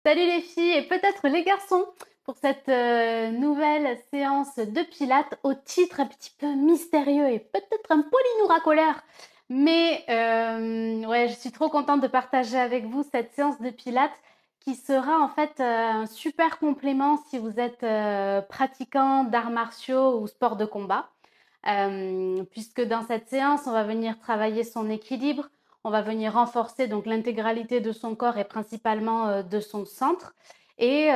Salut les filles et peut-être les garçons pour cette nouvelle séance de pilates au titre un petit peu mystérieux et peut-être un poil racolaire. Mais ouais, je suis trop contente de partager avec vous cette séance de pilates qui sera en fait un super complément si vous êtes pratiquant d'arts martiaux ou sport de combat. Puisque dans cette séance, on va venir travailler son équilibre, on va venir renforcer donc l'intégralité de son corps et principalement de son centre. Et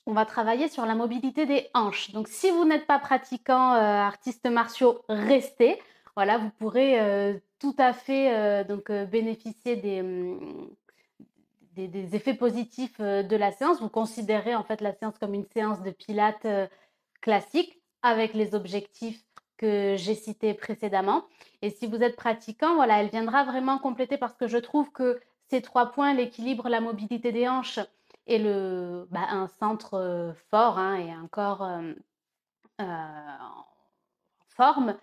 on va travailler sur la mobilité des hanches. Donc si vous n'êtes pas pratiquant artistes martiaux, restez. Voilà, vous pourrez tout à fait bénéficier des effets positifs de la séance. Vous considérez en fait la séance comme une séance de pilates classique avec les objectifs que j'ai cités précédemment. Et si vous êtes pratiquant, voilà, elle viendra vraiment compléter parce que je trouve que ces 3 points, l'équilibre, la mobilité des hanches et un centre fort hein, et un corps en forme,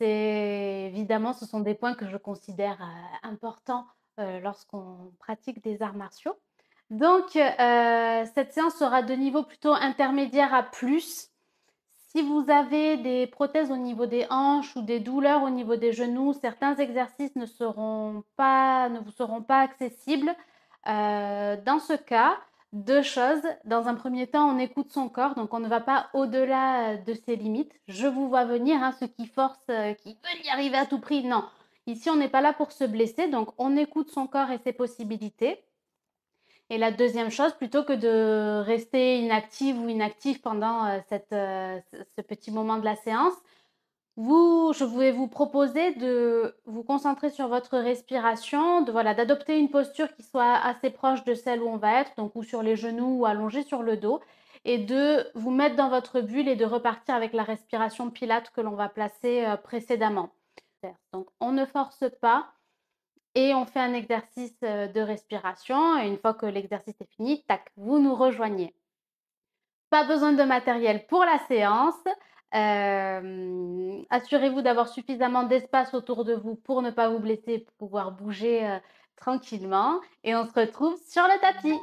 c'est évidemment, ce sont des points que je considère importants lorsqu'on pratique des arts martiaux. Donc, cette séance sera de niveau plutôt intermédiaire à plus. Si vous avez des prothèses au niveau des hanches ou des douleurs au niveau des genoux, certains exercices ne vous seront pas accessibles. Dans ce cas, 2 choses. Dans un premier temps, on écoute son corps, donc on ne va pas au-delà de ses limites. Je vous vois venir, hein, ceux qui forcent, qui veulent y arriver à tout prix, non. Ici, on n'est pas là pour se blesser, donc on écoute son corps et ses possibilités. Et la deuxième chose, plutôt que de rester inactive ou inactif pendant ce petit moment de la séance, je vais vous proposer de vous concentrer sur votre respiration, d'adopter une posture qui soit assez proche de celle où on va être, donc ou sur les genoux ou allongé sur le dos, et de vous mettre dans votre bulle et de repartir avec la respiration pilate que l'on va placer précédemment. Donc on ne force pas, et on fait un exercice de respiration. Et une fois que l'exercice est fini, tac, vous nous rejoignez. Pas besoin de matériel pour la séance. Assurez-vous d'avoir suffisamment d'espace autour de vous pour ne pas vous blesser, pour pouvoir bouger tranquillement. Et on se retrouve sur le tapis.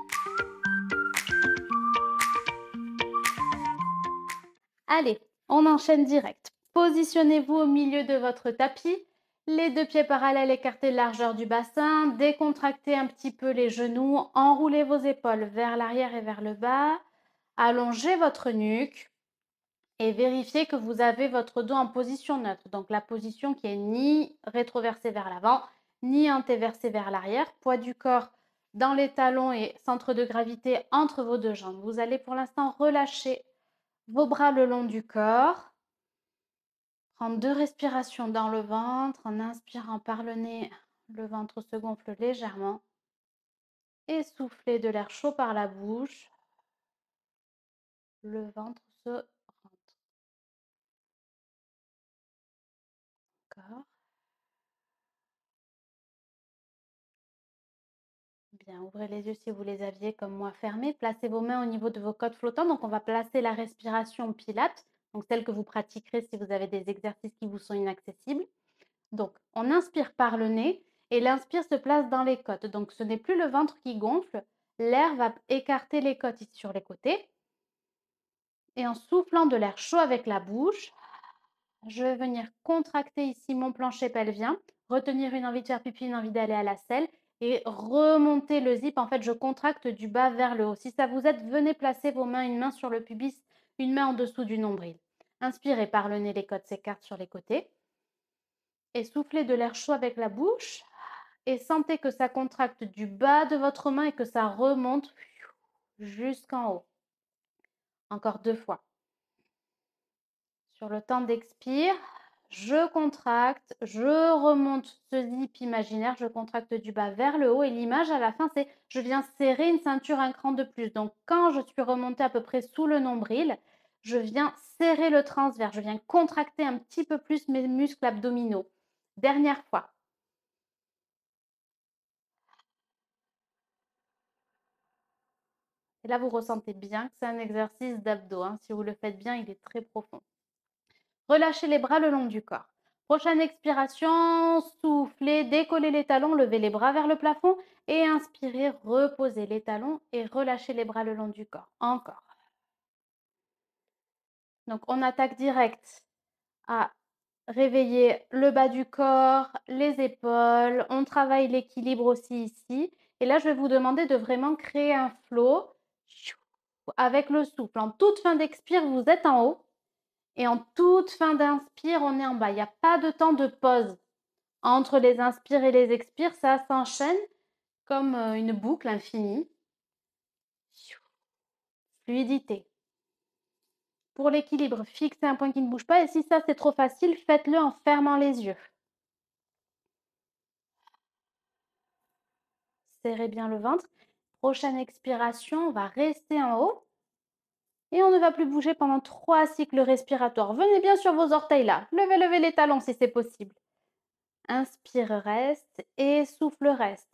Allez, on enchaîne direct. Positionnez-vous au milieu de votre tapis, les 2 pieds parallèles écartés de largeur du bassin, décontractez un petit peu les genoux, enroulez vos épaules vers l'arrière et vers le bas, allongez votre nuque et vérifiez que vous avez votre dos en position neutre, donc la position qui est ni rétroversée vers l'avant, ni antéversée vers l'arrière, poids du corps dans les talons et centre de gravité entre vos 2 jambes. Vous allez pour l'instant relâcher vos bras le long du corps. Prendre 2 respirations dans le ventre. En inspirant par le nez, le ventre se gonfle légèrement. Et soufflez de l'air chaud par la bouche. Le ventre se rentre. Encore. Bien, ouvrez les yeux si vous les aviez comme moi fermés. Placez vos mains au niveau de vos côtes flottantes. Donc, on va placer la respiration pilate, donc celle que vous pratiquerez si vous avez des exercices qui vous sont inaccessibles. Donc, on inspire par le nez et l'inspire se place dans les côtes. Donc, ce n'est plus le ventre qui gonfle. L'air va écarter les côtes ici sur les côtés. Et en soufflant de l'air chaud avec la bouche, je vais venir contracter ici mon plancher pelvien, retenir une envie de faire pipi, une envie d'aller à la selle et remonter le zip. En fait, je contracte du bas vers le haut. Si ça vous aide, venez placer vos mains, une main sur le pubis, une main en dessous du nombril. Inspirez par le nez, les côtes s'écartent sur les côtés. Et soufflez de l'air chaud avec la bouche. Et sentez que ça contracte du bas de votre main et que ça remonte jusqu'en haut. Encore 2 fois. Sur le temps d'expire, je contracte, je remonte ce zip imaginaire, je contracte du bas vers le haut et l'image à la fin, c'est je viens serrer une ceinture un cran de plus. Donc, quand je suis remontée à peu près sous le nombril, je viens serrer le transverse, je viens contracter un petit peu plus mes muscles abdominaux. Dernière fois. Et là, vous ressentez bien que c'est un exercice d'abdos. Hein. Si vous le faites bien, il est très profond. Relâchez les bras le long du corps. Prochaine expiration, soufflez, décollez les talons, levez les bras vers le plafond et inspirez, reposez les talons et relâchez les bras le long du corps. Encore. Donc, on attaque direct à réveiller le bas du corps, les épaules. On travaille l'équilibre aussi ici. Et là, je vais vous demander de vraiment créer un flow avec le souffle. En toute fin d'expire, vous êtes en haut. Et en toute fin d'inspire, on est en bas. Il n'y a pas de temps de pause. Entre les inspires et les expires, ça s'enchaîne comme une boucle infinie. Fluidité. Pour l'équilibre, fixez un point qui ne bouge pas. Et si ça, c'est trop facile, faites-le en fermant les yeux. Serrez bien le ventre. Prochaine expiration, on va rester en haut. Et on ne va plus bouger pendant 3 cycles respiratoires. Venez bien sur vos orteils là. Levez, levez les talons si c'est possible. Inspire, reste et souffle, reste.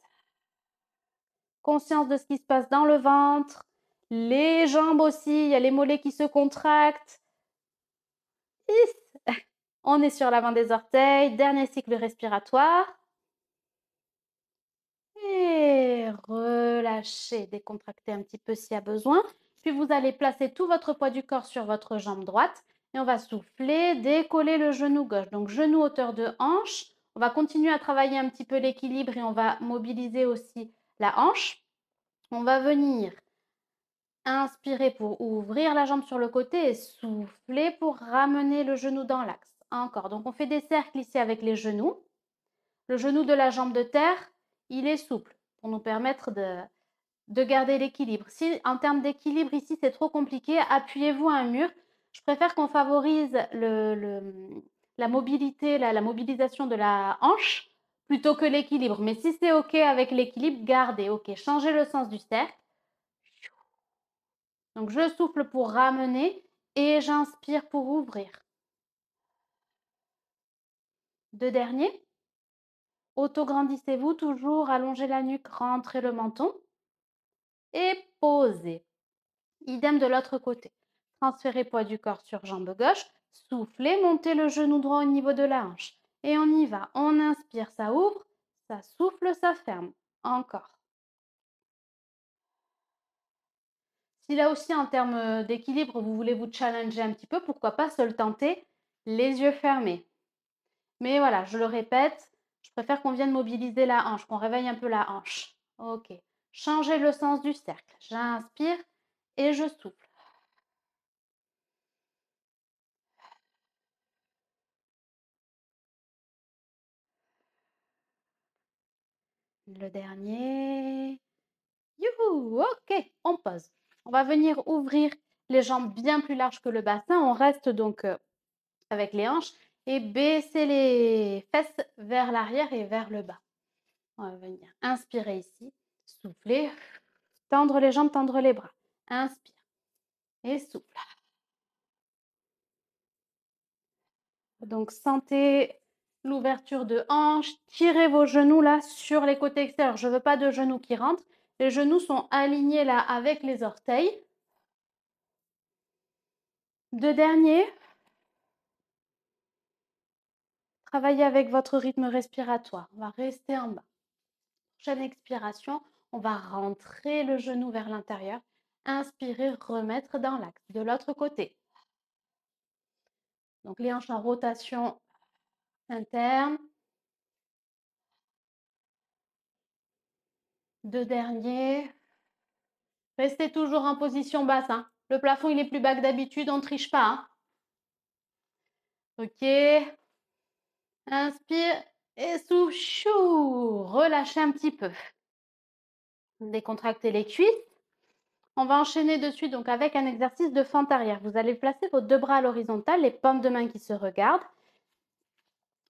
Conscience de ce qui se passe dans le ventre. Les jambes aussi, il y a les mollets qui se contractent. On est sur l'avant des orteils. Dernier cycle respiratoire. Et relâchez, décontractez un petit peu s'il y a besoin. Puis vous allez placer tout votre poids du corps sur votre jambe droite et on va souffler, décoller le genou gauche. Donc genou hauteur de hanche. On va continuer à travailler un petit peu l'équilibre et on va mobiliser aussi la hanche. On va venir inspirer pour ouvrir la jambe sur le côté et souffler pour ramener le genou dans l'axe. Encore. Donc on fait des cercles ici avec les genoux. Le genou de la jambe de terre, il est souple pour nous permettre de garder l'équilibre. Si en termes d'équilibre ici c'est trop compliqué, appuyez-vous à un mur. Je préfère qu'on favorise la mobilité, la mobilisation de la hanche plutôt que l'équilibre. Mais si c'est OK avec l'équilibre, gardez. OK, changez le sens du cercle. Donc je souffle pour ramener et j'inspire pour ouvrir. Deux derniers. Auto-grandissez-vous, toujours allongez la nuque, rentrez le menton et posez. Idem de l'autre côté. Transférez poids du corps sur jambe gauche, soufflez, montez le genou droit au niveau de la hanche. Et on y va. On inspire, ça ouvre, ça souffle, ça ferme. Encore. Si là aussi en termes d'équilibre, vous voulez vous challenger un petit peu, pourquoi pas se le tenter les yeux fermés. Mais voilà, je le répète, je préfère qu'on vienne mobiliser la hanche, qu'on réveille un peu la hanche. Ok. Changez le sens du cercle. J'inspire et je souffle. Le dernier. Youhou, ok, on pose. On va venir ouvrir les jambes bien plus larges que le bassin. On reste donc avec les hanches et baisser les fesses vers l'arrière et vers le bas. On va venir inspirer ici, souffler, tendre les jambes, tendre les bras. Inspire et souffle. Donc sentez l'ouverture de hanche, tirez vos genoux là sur les côtés extérieurs. Je ne veux pas de genoux qui rentrent. Les genoux sont alignés là avec les orteils. Deux derniers. Travaillez avec votre rythme respiratoire. On va rester en bas. Prochaine expiration, on va rentrer le genou vers l'intérieur. Inspirez, remettre dans l'axe. De l'autre côté. Donc les hanches en rotation interne. Deux derniers. Restez toujours en position basse. Hein. Le plafond, il est plus bas que d'habitude. On ne triche pas. Hein. Ok. Inspire et souffle. Chou. Relâchez un petit peu. Décontractez les cuisses. On va enchaîner dessus donc avec un exercice de fente arrière. Vous allez placer vos deux bras à l'horizontale, les paumes de main qui se regardent.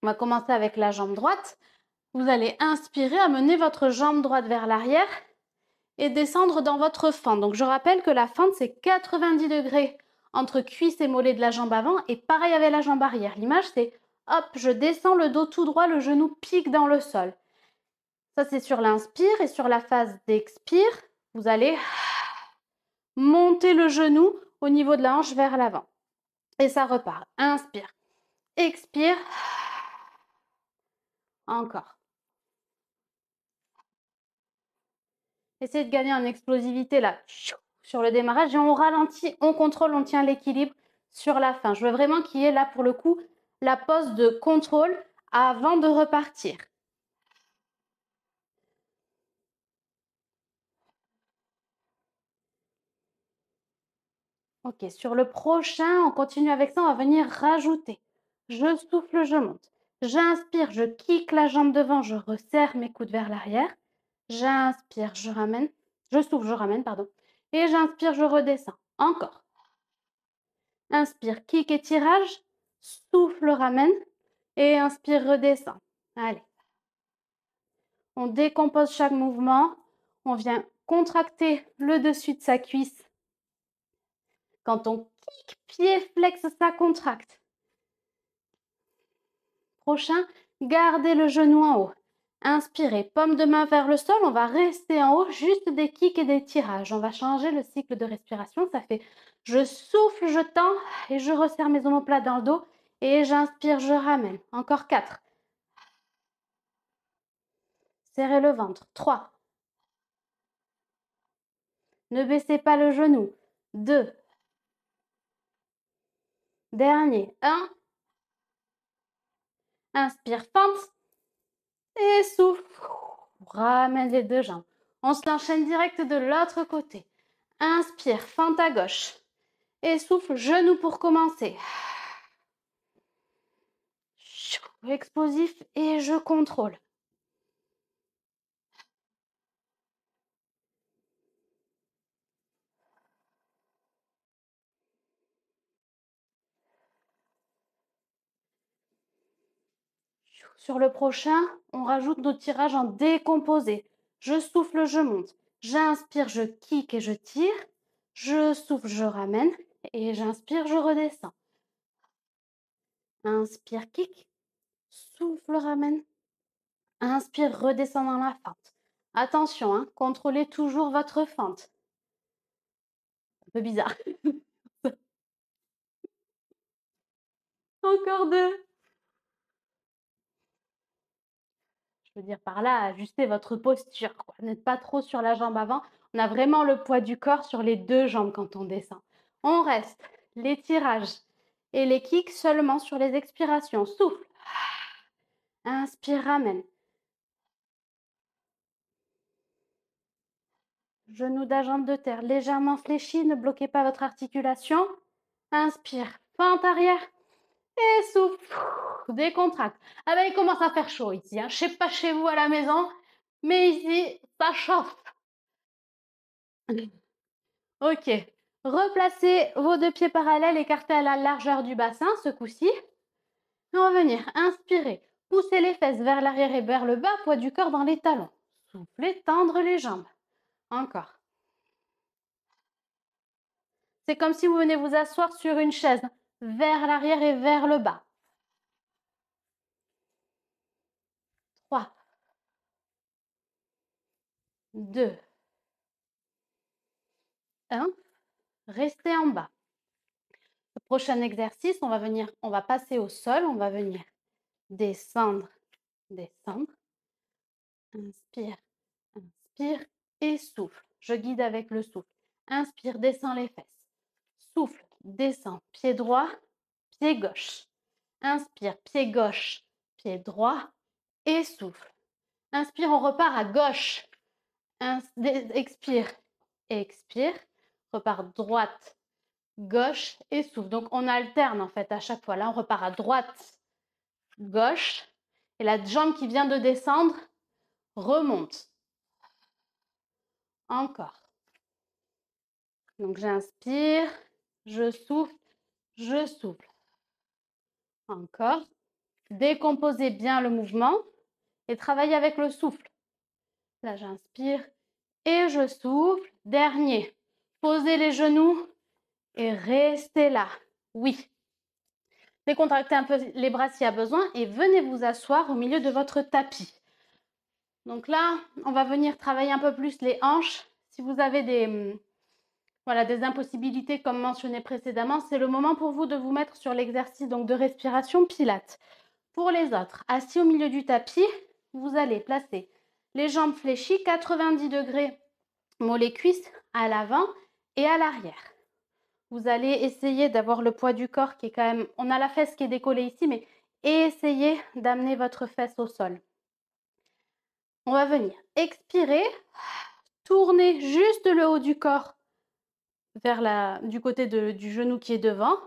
On va commencer avec la jambe droite. Vous allez inspirer, amener votre jambe droite vers l'arrière et descendre dans votre fente. Donc je rappelle que la fente c'est 90 degrés entre cuisse et mollet de la jambe avant et pareil avec la jambe arrière. L'image c'est hop, je descends le dos tout droit, le genou pique dans le sol. Ça c'est sur l'inspire et sur la phase d'expire, vous allez monter le genou au niveau de la hanche vers l'avant. Et ça repart. Inspire, expire, Encore. Essayez de gagner en explosivité là, sur le démarrage et on ralentit, on contrôle, on tient l'équilibre sur la fin. Je veux vraiment qu'il y ait là pour le coup la pause de contrôle avant de repartir. Ok, sur le prochain, on continue avec ça, on va venir rajouter. Je souffle, je monte. J'inspire, je kick la jambe devant, je resserre mes coudes vers l'arrière. J'inspire, je ramène. Je souffle, je ramène, pardon. Et j'inspire, je redescends. Encore. Inspire, kick et tirage. Souffle, ramène. Et inspire, redescend. Allez. On décompose chaque mouvement. On vient contracter le dessus de sa cuisse. Quand on kick, pied flex, ça contracte. Prochain, gardez le genou en haut. Inspirez, paume de main vers le sol. On va rester en haut, juste des kicks et des tirages. On va changer le cycle de respiration. Ça fait je souffle, je tends et je resserre mes omoplates dans le dos. Et j'inspire, je ramène. Encore 4. Serrez le ventre. 3. Ne baissez pas le genou. 2. Dernier. 1. Inspire, fente. Et souffle. Ramène les deux jambes. On se l'enchaîne direct de l'autre côté. Inspire, fente à gauche. Et souffle, genou pour commencer. Explosif et je contrôle. Sur le prochain, on rajoute nos tirages en décomposé. Je souffle, je monte. J'inspire, je kick et je tire. Je souffle, je ramène. Et j'inspire, je redescends. Inspire, kick. Souffle, ramène. Inspire, redescend dans la fente. Attention, hein, contrôlez toujours votre fente. Un peu bizarre. Encore 2. Je veux dire par là, ajustez votre posture. N'êtes pas trop sur la jambe avant. On a vraiment le poids du corps sur les deux jambes quand on descend. On reste les tirages et les kicks seulement sur les expirations. Souffle. Inspire, ramène. Genou jambe de terre légèrement fléchi. Ne bloquez pas votre articulation. Inspire, fente arrière. Et souffle. Décontracte. Ah ben, il commence à faire chaud ici. Hein. Je ne sais pas chez vous à la maison, mais ici, ça chauffe. Ok. Replacez vos deux pieds parallèles, écartés à la largeur du bassin, ce coup-ci. On va venir inspirer. Poussez les fesses vers l'arrière et vers le bas, poids du corps dans les talons. Soufflez, tendre les jambes. Encore. C'est comme si vous venez vous asseoir sur une chaise, vers l'arrière et vers le bas. 3, 2, 1. Restez en bas. Le prochain exercice, on va passer au sol, on va venir descendre, descendre. Inspire, inspire et souffle. Je guide avec le souffle. Inspire, descends les fesses. Souffle, descends, pied droit, pied gauche. Inspire, pied gauche, pied droit et souffle. Inspire, on repart à gauche. Expire, expire. Repart droite, gauche et souffle. Donc, on alterne en fait à chaque fois. Là, on repart à droite, gauche. Et la jambe qui vient de descendre remonte. Encore. Donc, j'inspire, je souffle, je souffle. Encore. Décomposez bien le mouvement et travaillez avec le souffle. Là, j'inspire et je souffle. Dernier. Posez les genoux et restez là. Oui. Décontractez un peu les bras s'il y a besoin et venez vous asseoir au milieu de votre tapis. Donc là, on va venir travailler un peu plus les hanches. Si vous avez des impossibilités comme mentionné précédemment, c'est le moment pour vous de vous mettre sur l'exercice donc de respiration Pilates. Pour les autres, assis au milieu du tapis, vous allez placer les jambes fléchies, 90 degrés, mollets cuisses à l'avant et à l'arrière. Vous allez essayer d'avoir le poids du corps qui est quand même... On a la fesse qui est décollée ici, mais essayez d'amener votre fesse au sol. On va venir expirer, tourner juste le haut du corps vers du côté du genou qui est devant.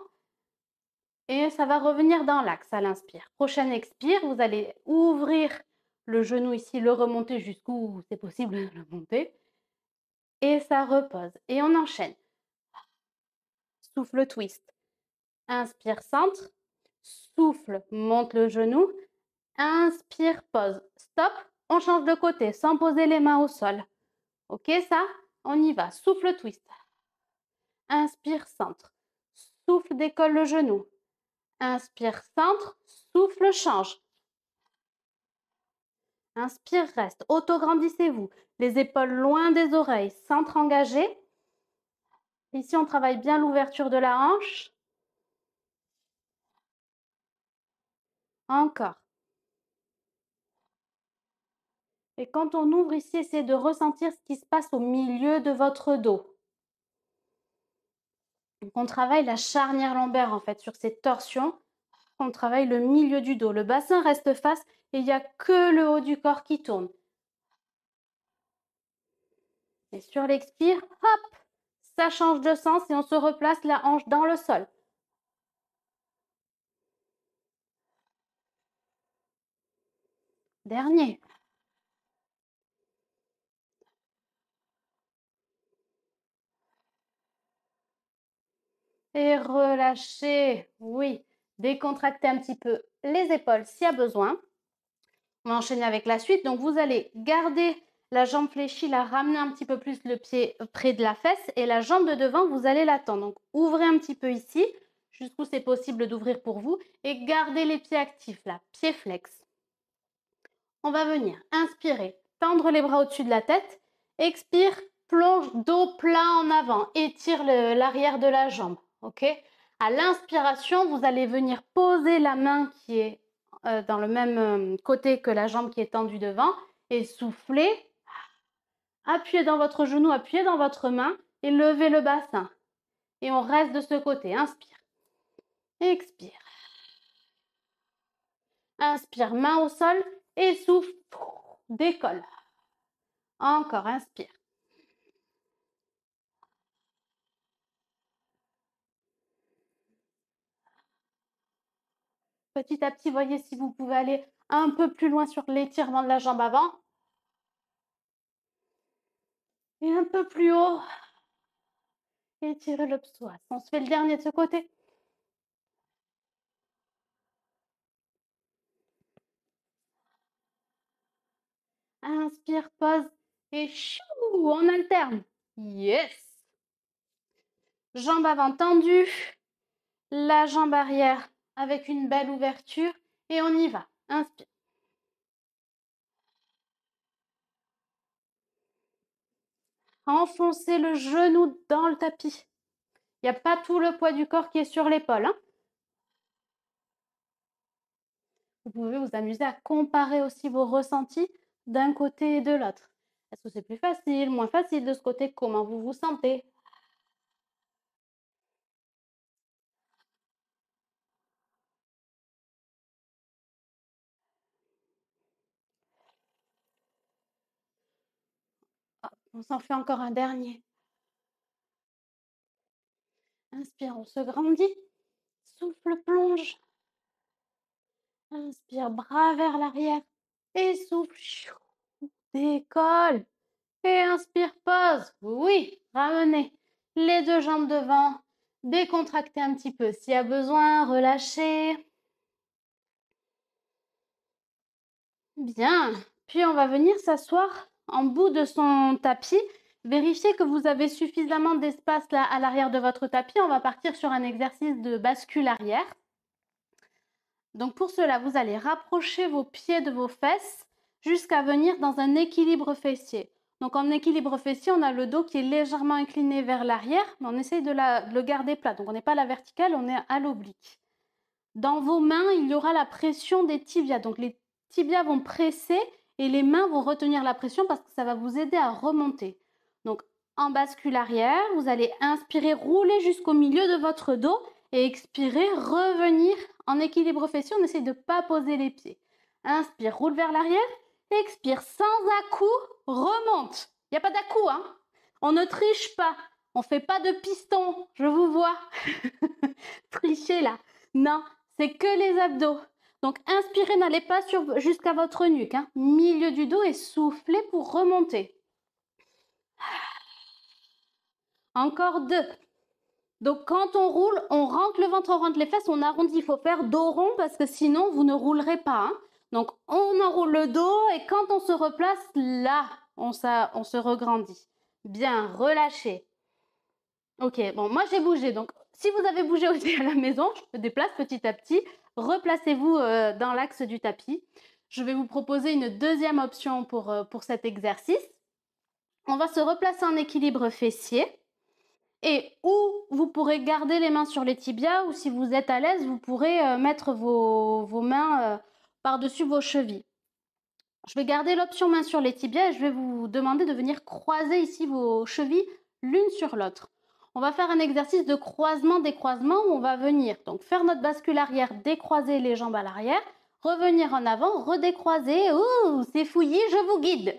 Et ça va revenir dans l'axe à l'inspire. Prochaine expire, vous allez ouvrir le genou ici, le remonter jusqu'où c'est possible de le monter. Et ça repose. Et on enchaîne. Souffle twist. Inspire, centre. Souffle, monte le genou. Inspire, pause. Stop. On change de côté sans poser les mains au sol. Ok, ça? On y va. Souffle twist. Inspire, centre. Souffle, décolle le genou. Inspire, centre. Souffle, change. Inspire, reste. Auto-grandissez-vous. Les épaules loin des oreilles. Centre engagé. Ici, on travaille bien l'ouverture de la hanche. Encore. Et quand on ouvre ici, essayez de ressentir ce qui se passe au milieu de votre dos. Donc, on travaille la charnière lombaire en fait sur cette torsion. On travaille le milieu du dos. Le bassin reste face et il n'y a que le haut du corps qui tourne. Et sur l'expire, hop, ça change de sens et on se replace la hanche dans le sol. Dernier. Et relâchez. Oui, décontractez un petit peu les épaules s'il y a besoin. On va enchaîner avec la suite. Donc, vous allez garder la jambe fléchie, la ramener un petit peu plus le pied près de la fesse et la jambe de devant, vous allez l'attendre. Donc, ouvrez un petit peu ici, jusqu'où c'est possible d'ouvrir pour vous et gardez les pieds actifs là, pieds flex. On va venir inspirer, tendre les bras au-dessus de la tête. Expire, plonge dos plat en avant, étire l'arrière de la jambe. Ok? À l'inspiration, vous allez venir poser la main qui est dans le même côté que la jambe qui est tendue devant et souffler. Appuyez dans votre genou, appuyez dans votre main et levez le bassin. Et on reste de ce côté. Inspire. Expire. Inspire, main au sol et souffle. Décolle. Encore, inspire. Petit à petit, voyez si vous pouvez aller un peu plus loin sur l'étirement de la jambe avant. Et un peu plus haut. Étirez le psoas. On se fait le dernier de ce côté. Inspire, pose et chou, on alterne. Yes. Jambe avant tendue, la jambe arrière avec une belle ouverture et on y va. Inspire. Enfoncez le genou dans le tapis. Il n'y a pas tout le poids du corps qui est sur l'épaule. Hein. Vous pouvez vous amuser à comparer aussi vos ressentis d'un côté et de l'autre. Est-ce que c'est plus facile, moins facile de ce côté? Comment vous vous sentez? Hop, on s'en fait encore un dernier. Inspire, on se grandit. Souffle, plonge. Inspire, bras vers l'arrière. Et souffle, décolle. Et inspire, pause. Oui, ramenez les deux jambes devant. Décontractez un petit peu s'il y a besoin. Relâchez. Bien. Puis on va venir s'asseoir en bout de son tapis. Vérifiez que vous avez suffisamment d'espace là à l'arrière de votre tapis. On va partir sur un exercice de bascule arrière. Donc pour cela, vous allez rapprocher vos pieds de vos fesses jusqu'à venir dans un équilibre fessier. Donc en équilibre fessier, on a le dos qui est légèrement incliné vers l'arrière, mais on essaye de le garder plat. Donc on n'est pas à la verticale, on est à l'oblique. dans vos mains, il y aura la pression des tibias. Donc les tibias vont presser et les mains vont retenir la pression parce que ça va vous aider à remonter. Donc en bascule arrière, vous allez inspirer, rouler jusqu'au milieu de votre dos et expirer, revenir en équilibre fessier. On essaie de ne pas poser les pieds. Inspire, roule vers l'arrière. Expire, sans à-coup, remonte. Il n'y a pas d'à-coup, hein. On ne triche pas. On ne fait pas de piston. Je vous vois. Tricher là. Non, c'est que les abdos. Donc, inspirez, n'allez pas jusqu'à votre nuque. Hein. Milieu du dos et soufflez pour remonter. Encore 2. Donc, quand on roule, on rentre le ventre, on rentre les fesses, on arrondit. Il faut faire dos rond parce que sinon, vous ne roulerez pas. Hein. Donc, on enroule le dos et quand on se replace, là, on se regrandit. Bien, relâchez. Ok, bon, moi j'ai bougé. Donc, si vous avez bougé aussi à la maison, je me déplace petit à petit. Replacez-vous dans l'axe du tapis. Je vais vous proposer une deuxième option pour cet exercice. On va se replacer en équilibre fessier. Et ou vous pourrez garder les mains sur les tibias, ou si vous êtes à l'aise, vous pourrez mettre vos mains par-dessus vos chevilles. Je vais garder l'option main sur les tibias et je vais vous demander de venir croiser ici vos chevilles l'une sur l'autre. On va faire un exercice de croisement-décroisement où on va venir donc faire notre bascule arrière, décroiser les jambes à l'arrière, revenir en avant, redécroiser. Ouh, c'est fouillis, je vous guide.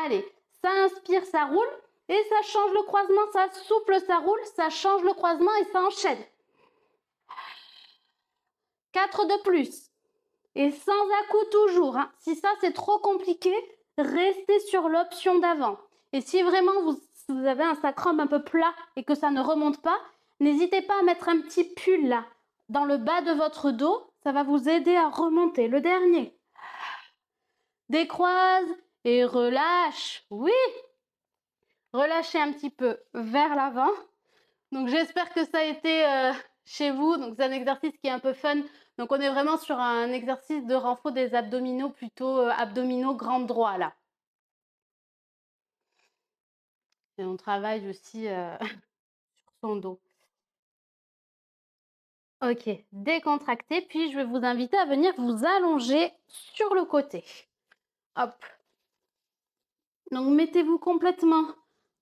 Allez, ça inspire, ça roule et ça change le croisement, ça souffle, ça roule, ça change le croisement et ça enchaîne. 4 de plus. Et sans à-coup toujours. Hein. Si ça, c'est trop compliqué, restez sur l'option d'avant. Et si vraiment vous avez un sacrum un peu plat et que ça ne remonte pas, n'hésitez pas à mettre un petit pull là, dans le bas de votre dos. Ça va vous aider à remonter. Le dernier. Décroise et relâche. Oui. Relâchez un petit peu vers l'avant. Donc j'espère que ça a été chez vous. Donc c'est un exercice qui est un peu fun. Donc on est vraiment sur un exercice de renfort des abdominaux, plutôt abdominaux grand droit là. Et on travaille aussi sur son dos. Ok, décontractez, puis je vais vous inviter à venir vous allonger sur le côté. Hop. Donc mettez-vous complètement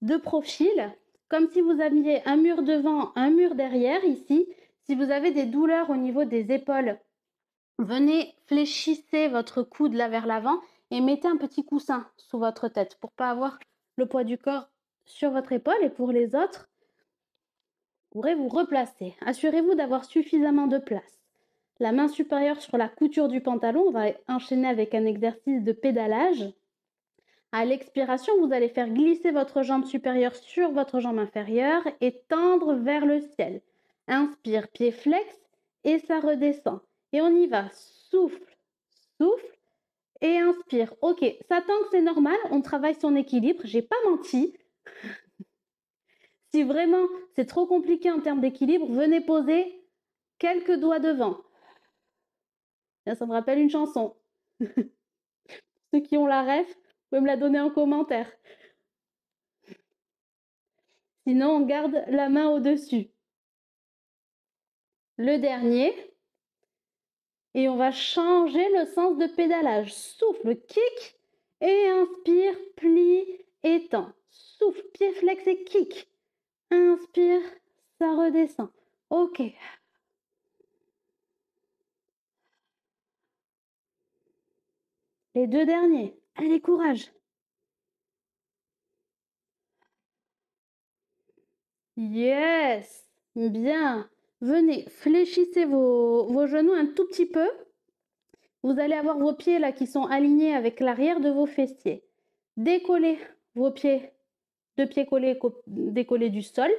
de profil, comme si vous aviez un mur devant, un mur derrière ici. Si vous avez des douleurs au niveau des épaules, venez, fléchissez votre coude là vers l'avant et mettez un petit coussin sous votre tête pour pas avoir le poids du corps sur votre épaule. Et pour les autres, vous pourrez vous replacer. Assurez-vous d'avoir suffisamment de place. La main supérieure sur la couture du pantalon, on va enchaîner avec un exercice de pédalage. À l'expiration, vous allez faire glisser votre jambe supérieure sur votre jambe inférieure et tendre vers le ciel. Inspire, pied flex et ça redescend. Et on y va. Souffle, souffle et inspire. Ok, ça tangue, c'est normal. On travaille son équilibre. J'ai pas menti. Si vraiment c'est trop compliqué en termes d'équilibre, venez poser quelques doigts devant. Ça me rappelle une chanson. Ceux qui ont la ref, vous pouvez me la donner en commentaire. Sinon, on garde la main au-dessus. Le dernier. Et on va changer le sens de pédalage. Souffle, kick et inspire, plie, étend. Souffle, pied flex et kick. Inspire, ça redescend. Ok. Les deux derniers. Allez, courage. Yes. Bien. Venez, fléchissez vos genoux un tout petit peu. Vous allez avoir vos pieds là qui sont alignés avec l'arrière de vos fessiers. Décollez vos pieds, deux pieds collés, décollés du sol.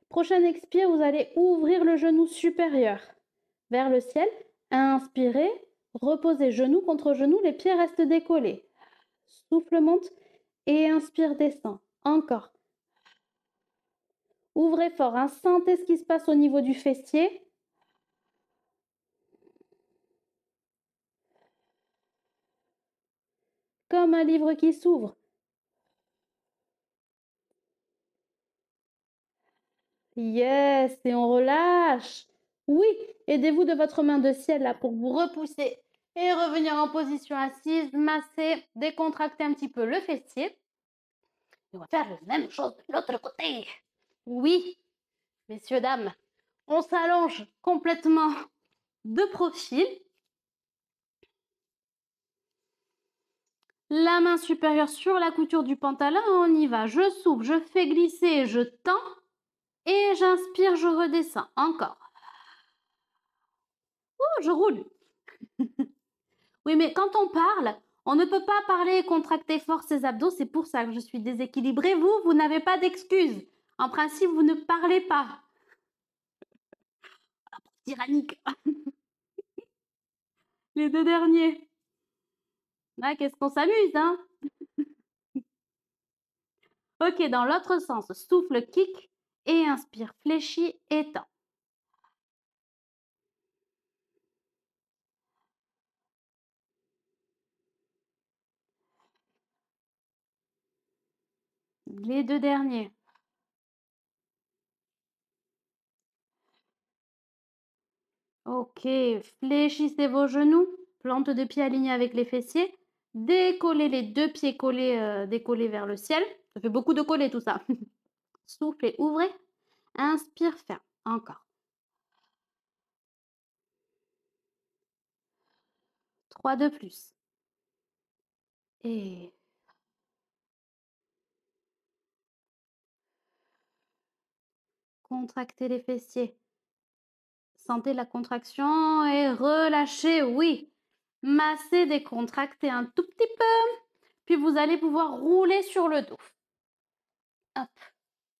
Prochain expire, vous allez ouvrir le genou supérieur vers le ciel. Inspirez, reposez genou contre genou, les pieds restent décollés. Souffle monte et inspire, descend. Encore. Ouvrez fort, hein. Sentez ce qui se passe au niveau du fessier. Comme un livre qui s'ouvre. Yes, et on relâche. Oui, aidez-vous de votre main de ciel là pour vous repousser et revenir en position assise, masser, décontracter un petit peu le fessier. Et on va faire la même chose de l'autre côté. Oui, messieurs, dames, on s'allonge complètement de profil. La main supérieure sur la couture du pantalon, on y va. Je souffle, je fais glisser, je tends et j'inspire, je redescends. Encore. Oh, je roule. Oui, mais quand on parle, on ne peut pas parler et contracter fort ses abdos. C'est pour ça que je suis déséquilibrée. Vous n'avez pas d'excuse. En principe, vous ne parlez pas. Tyrannique. Les deux derniers. Ah, qu'est-ce qu'on s'amuse, hein? Ok, dans l'autre sens, souffle, kick et inspire, fléchis et tends. Les deux derniers. Ok, fléchissez vos genoux, plante de pied alignée avec les fessiers, décollez les deux pieds collés, décollés vers le ciel. Ça fait beaucoup de coller tout ça. Soufflez, ouvrez, inspire, ferme. Encore. 3 de plus. Et contractez les fessiers. Sentez la contraction et relâchez, oui. Massez, décontractez un tout petit peu. Puis vous allez pouvoir rouler sur le dos. Hop.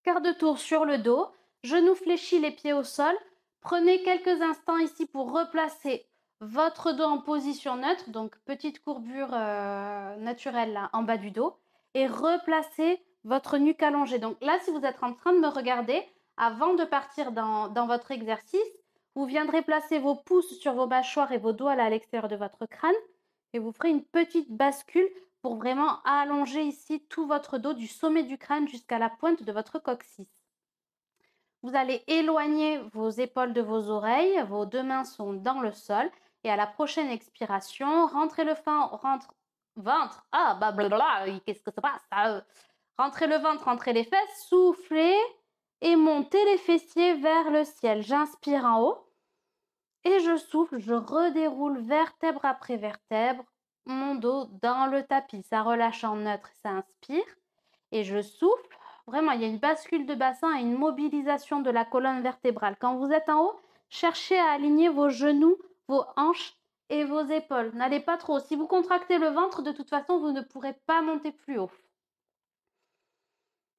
Quart de tour sur le dos. Genoux fléchis, les pieds au sol. Prenez quelques instants ici pour replacer votre dos en position neutre. Donc, petite courbure naturelle là, en bas du dos. Et replacez votre nuque allongée. Donc là, si vous êtes en train de me regarder, avant de partir dans votre exercice, vous viendrez placer vos pouces sur vos mâchoires et vos doigts là à l'extérieur de votre crâne. Et vous ferez une petite bascule pour vraiment allonger ici tout votre dos du sommet du crâne jusqu'à la pointe de votre coccyx. Vous allez éloigner vos épaules de vos oreilles, vos deux mains sont dans le sol et à la prochaine expiration, rentrez le ventre, ah bah blablabla, qu'est-ce que ça passe? Rentrez le ventre, rentrez les fesses, soufflez et montez les fessiers vers le ciel. J'inspire en haut et je souffle, je redéroule vertèbre après vertèbre mon dos dans le tapis. Ça relâche en neutre, ça inspire. Et je souffle. Vraiment, il y a une bascule de bassin et une mobilisation de la colonne vertébrale. Quand vous êtes en haut, cherchez à aligner vos genoux, vos hanches et vos épaules. N'allez pas trop. Si vous contractez le ventre, de toute façon, vous ne pourrez pas monter plus haut.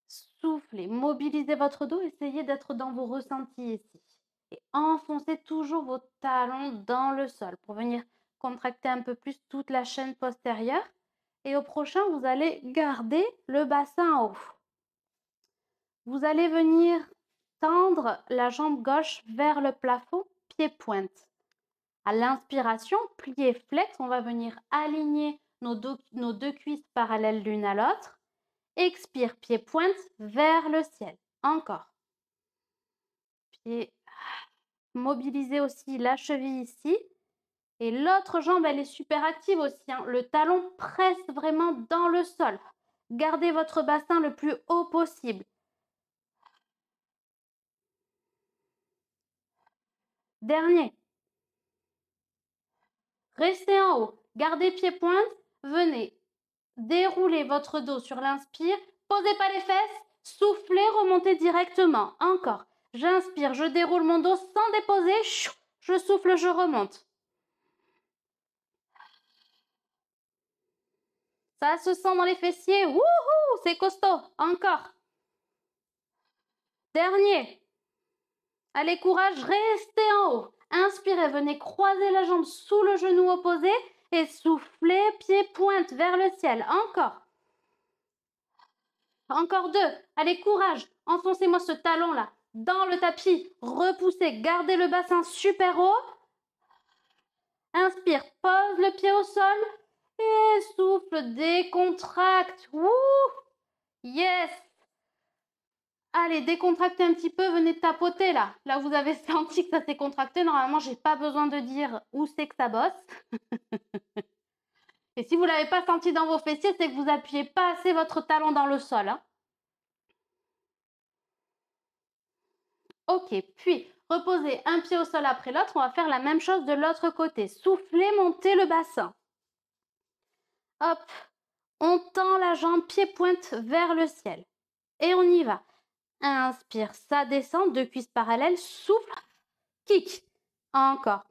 Soufflez, mobilisez votre dos, essayez d'être dans vos ressentis ici. Et enfoncez toujours vos talons dans le sol pour venir contracter un peu plus toute la chaîne postérieure. Et au prochain, vous allez garder le bassin en haut. Vous allez venir tendre la jambe gauche vers le plafond, pied-pointe. À l'inspiration, plié flex, on va venir aligner nos deux cuisses parallèles l'une à l'autre. Expire, pied-pointe vers le ciel. Encore. Pied. Mobilisez aussi la cheville ici. Et l'autre jambe, elle est super active aussi. Hein. Le talon presse vraiment dans le sol. Gardez votre bassin le plus haut possible. Dernier. Restez en haut. Gardez pied-pointe. Venez dérouler votre dos sur l'inspire. Posez pas les fesses. Soufflez, remontez directement. Encore. J'inspire, je déroule mon dos sans déposer. Je souffle, je remonte. Ça se sent dans les fessiers. Wouhou, c'est costaud. Encore. Dernier. Allez, courage, restez en haut. Inspirez, venez croiser la jambe sous le genou opposé et soufflez, pied pointe vers le ciel. Encore. Encore deux. Allez, courage. Enfoncez-moi ce talon-là dans le tapis. Repoussez, gardez le bassin super haut. Inspire, pose le pied au sol et souffle, décontracte. Wouh! Yes! Allez, décontractez un petit peu, venez tapoter là. Là, vous avez senti que ça s'est contracté. Normalement, j'ai pas besoin de dire où c'est que ça bosse. Et si vous l'avez pas senti dans vos fessiers, c'est que vous appuyez pas assez votre talon dans le sol, hein. Ok, puis reposez un pied au sol après l'autre. On va faire la même chose de l'autre côté. Soufflez, montez le bassin. Hop, on tend la jambe pied-pointe vers le ciel. Et on y va. Inspire, ça descend, deux cuisses parallèles. Souffle, kick. Encore.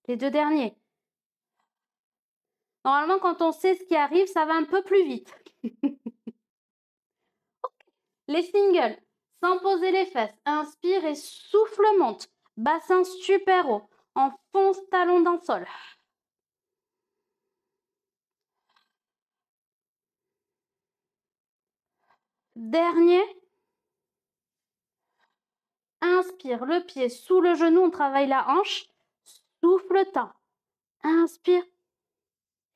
Les deux derniers. Normalement, quand on sait ce qui arrive, ça va un peu plus vite. Les singles, sans poser les fesses. Inspire et souffle, monte. Bassin super haut. Enfonce talon dans le sol. Dernier. Inspire, le pied sous le genou, on travaille la hanche. Souffle, tend. Inspire.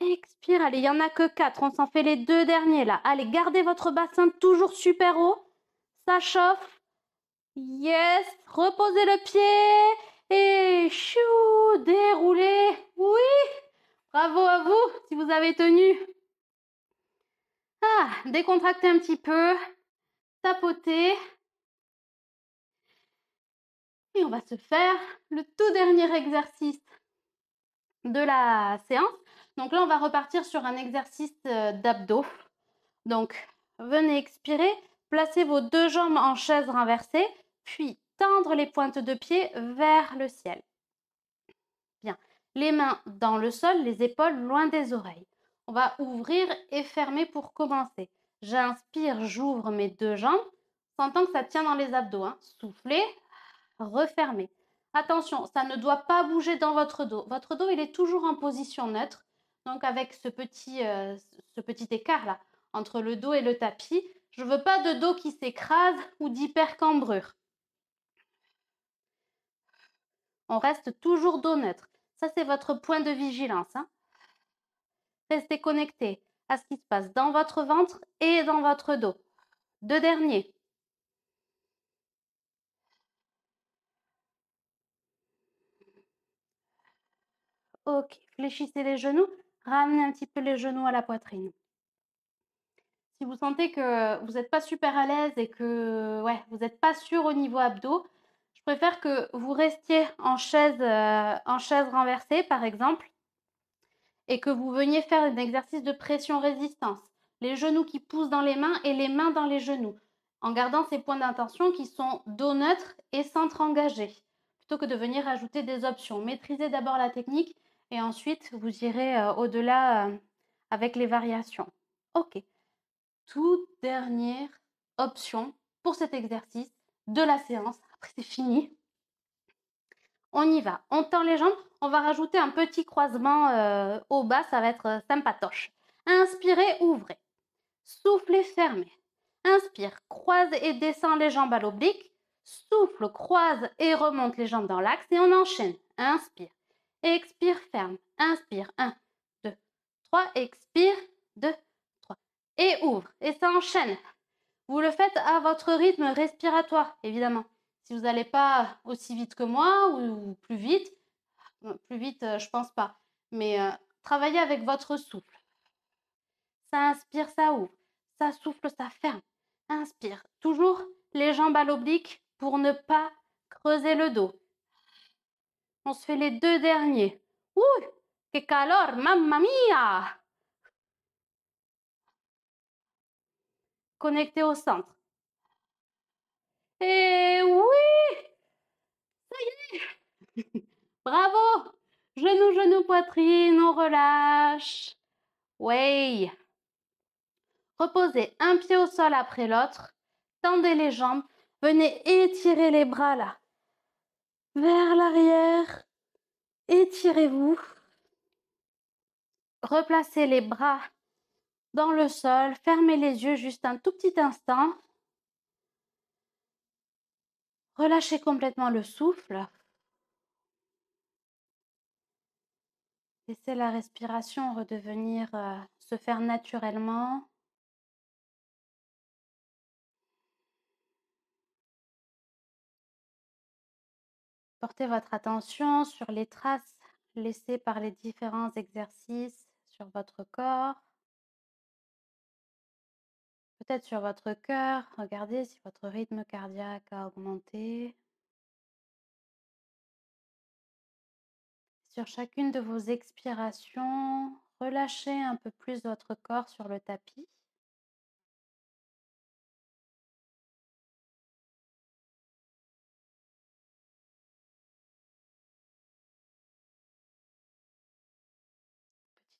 Expire. Allez, il n'y en a que 4. On s'en fait les deux derniers là. Allez, gardez votre bassin toujours super haut. Ça chauffe. Yes. Reposez le pied. Et chou, déroulez. Oui. Bravo à vous si vous avez tenu. Ah, décontractez un petit peu. Tapotez. Et on va se faire le tout dernier exercice de la séance. Donc là, on va repartir sur un exercice d'abdos. Donc, venez expirer, placez vos deux jambes en chaise renversée, puis tendre les pointes de pied vers le ciel. Bien, les mains dans le sol, les épaules loin des oreilles. On va ouvrir et fermer pour commencer. J'inspire, j'ouvre mes deux jambes, sentant que ça tient dans les abdos, hein. Soufflez, refermez. Attention, ça ne doit pas bouger dans votre dos. Votre dos, il est toujours en position neutre. Donc, avec ce petit écart-là entre le dos et le tapis, je ne veux pas de dos qui s'écrase ou d'hypercambrure. On reste toujours dos neutre. Ça, c'est votre point de vigilance, hein. Restez connecté à ce qui se passe dans votre ventre et dans votre dos. Deux derniers. Ok, fléchissez les genoux, ramenez un petit peu les genoux à la poitrine. Si vous sentez que vous n'êtes pas super à l'aise et que vous n'êtes pas sûr au niveau abdos, je préfère que vous restiez en chaise renversée, par exemple, et que vous veniez faire un exercice de pression-résistance. Les genoux qui poussent dans les mains et les mains dans les genoux, en gardant ces points d'intention qui sont dos neutre et centre engagé, plutôt que de venir ajouter des options. Maîtrisez d'abord la technique et ensuite vous irez au-delà avec les variations. Ok. Toute dernière option pour cet exercice de la séance. Après, c'est fini. On y va. On tend les jambes. On va rajouter un petit croisement au bas. Ça va être sympatoche. Inspirez, ouvrez. Soufflez, fermez. Inspire, croise et descend les jambes à l'oblique. Souffle, croise et remonte les jambes dans l'axe. Et on enchaîne. Inspire. Expire, ferme. Inspire. 1, 2, 3. Expire. 2, 3. Et ouvre. Et ça enchaîne. Vous le faites à votre rythme respiratoire, évidemment. Si vous n'allez pas aussi vite que moi ou plus vite, je pense pas. Mais travaillez avec votre souffle. Ça inspire, ça ouvre. Ça souffle, ça ferme. Inspire. Toujours les jambes à l'oblique pour ne pas creuser le dos. On se fait les deux derniers. Ouh, que calor, mamma mia! Connecté au centre. Et oui! Ça y est! Bravo! Genou, genou, poitrine, on relâche. Ouais. Reposez un pied au sol après l'autre. Tendez les jambes. Venez étirer les bras là. Vers l'arrière. Étirez-vous. Replacez les bras dans le sol. Fermez les yeux juste un tout petit instant. Relâchez complètement le souffle. Laissez la respiration redevenir, se faire naturellement. Portez votre attention sur les traces laissées par les différents exercices sur votre corps, peut-être sur votre cœur. Regardez si votre rythme cardiaque a augmenté. Sur chacune de vos expirations, relâchez un peu plus votre corps sur le tapis.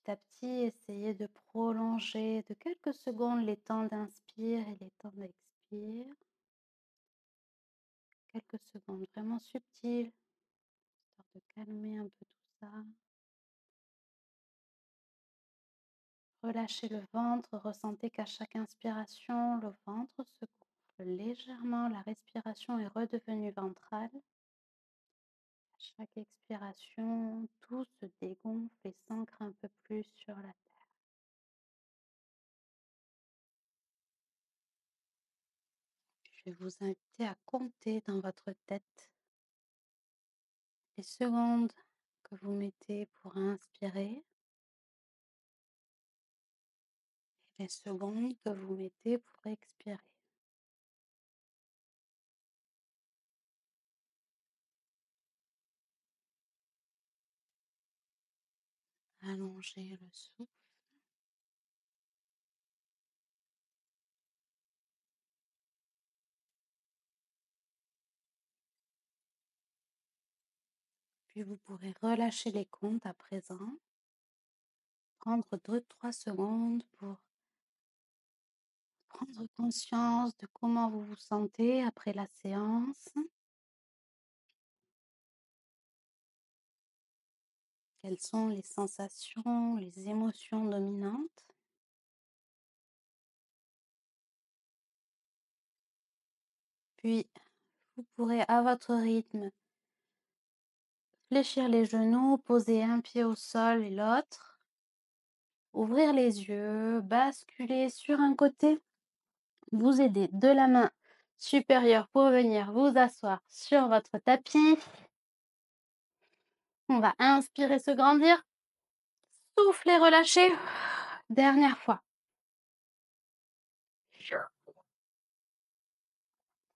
Petit à petit, essayez de prolonger de quelques secondes les temps d'inspire et les temps d'expire. Quelques secondes vraiment subtiles, histoire de calmer un peu tout ça. Relâchez le ventre, ressentez qu'à chaque inspiration, le ventre se gonfle légèrement, la respiration est redevenue ventrale. À chaque expiration, tout se dégonfle et s'ancre un peu plus sur la terre. Je vais vous inviter à compter dans votre tête les secondes que vous mettez pour inspirer et les secondes que vous mettez pour expirer. Allongez le souffle. Puis vous pourrez relâcher les comptes à présent. Prendre 2-3 secondes pour prendre conscience de comment vous vous sentez après la séance. Quelles sont les sensations, les émotions dominantes? Puis, vous pourrez à votre rythme fléchir les genoux, poser un pied au sol et l'autre, ouvrir les yeux, basculer sur un côté, vous aider de la main supérieure pour venir vous asseoir sur votre tapis. On va inspirer, se grandir, souffler, relâcher. Dernière fois.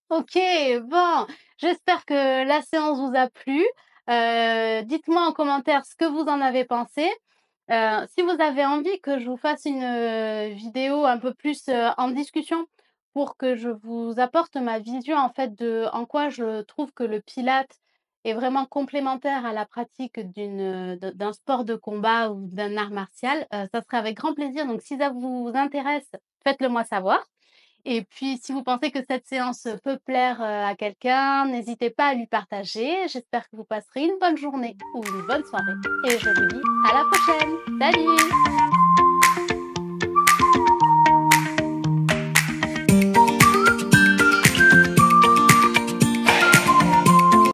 OK, bon, j'espère que la séance vous a plu. Dites-moi en commentaire ce que vous en avez pensé. Si vous avez envie que je vous fasse une, vidéo un peu plus, en discussion pour que je vous apporte ma vision en fait de en quoi je trouve que le pilate est vraiment complémentaire à la pratique d'un sport de combat ou d'un art martial, ça serait avec grand plaisir. Donc si ça vous intéresse, faites-le moi savoir. Et puis, si vous pensez que cette séance peut plaire, à quelqu'un, n'hésitez pas à lui partager. J'espère que vous passerez une bonne journée ou une bonne soirée et je vous dis à la prochaine. Salut!